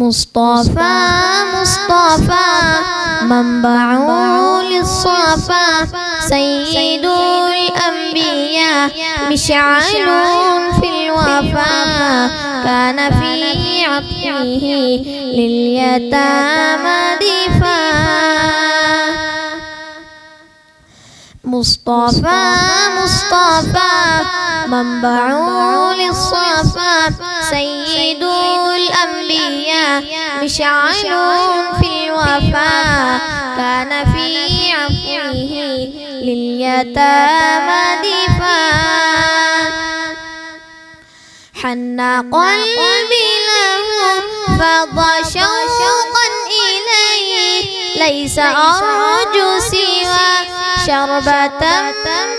مصطفى مصطفى منبع للصفا سيد الأنبياء مشعل في الوفا كان في عطفه لليتامى دفاع مصطفى مصطفى منبع للصفا سيد الأنبياء مشعل في الوفا كان في عفوه لليتامى دفاع حن قلبي له فضى شوقا إليه ليس أرجو سوى شربة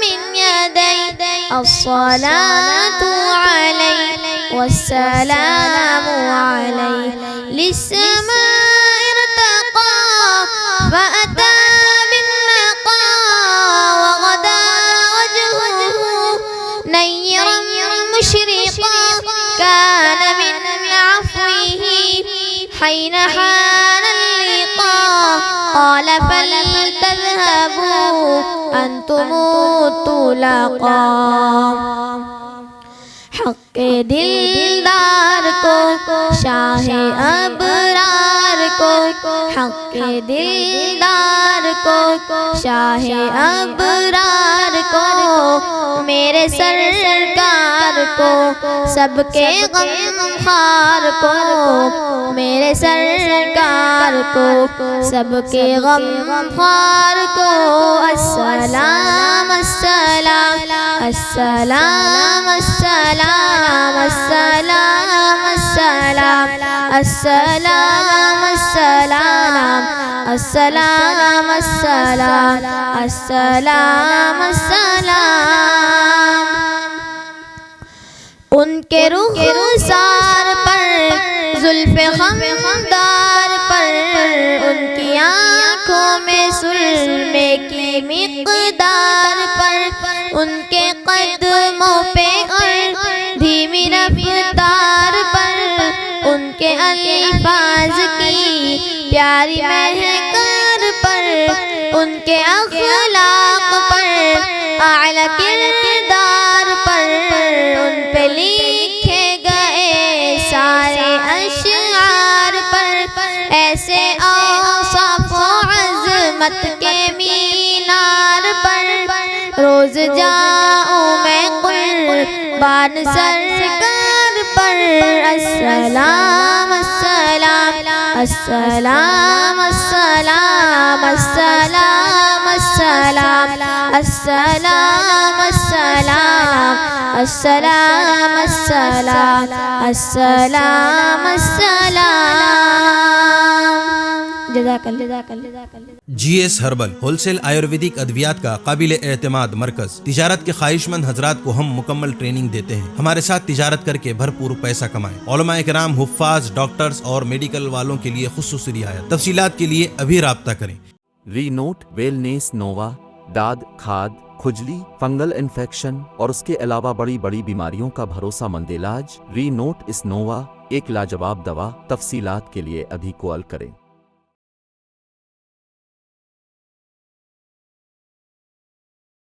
من يدي الصلاة عليه والسلام عليه للسماء ارتقى فأتى بالنقى وغدا وجهه نيرا مشرقا كان من عفوه حين حان اللقاء قال فلتذهبوا أنتم الطلقاء حق دلدار کو شاہ ابرار کو حق دلدار کو شاہ ابرار کو میرے سرکار کو سب کے غم خار کو میرے سرکار کو سب کے غم خار کو السلام السلام السلام السلام السلام السلام السلام السلام السلام السلام السلام السلام ان کے رخسار پر زلف خمدار پر ان کی آنکھوں میں سرمے کی مقدار پر ان کے قدموں پہ اور دھیمی رفتار پر ان کے الفاظ کی پیاری مہکار پر ان کے اخلاق پر اعلیٰ کردار پر ان پہ لکھے گئے سارے اشعار پر ایسے اوصاف و عظمت کے مینار پر روز جاؤں میں قربان سرکار پر السلام السلام السلام السلام السلام السلام السلام السلام السلام السلام السلام السلام جزاک اللہ G S herbal wholesale Ayurvedic ادویات کا قابل اعتماد مرکز تجارت کے خواہش مند حضرات کو ہم مکمل ٹریننگ دیتے ہیں ہمارے ساتھ تجارت کر کے بھرپور پیسہ کمائیں علماء کرام حفاظ ڈاکٹرز اور میڈیکل والوں کے لیے خصوصی رعایت تفصیلات کے لیے ابھی رابطہ کریں ری نوٹ ویلنیس نووا داد کھاد کھجلی فنگل انفیکشن اور اس کے علاوہ بڑی بڑی بیماریوں کا بھروسہ مند علاج ری نوٹ اس نووا ایک لاجواب دوا تفصیلات کے لیے ابھی کال کریں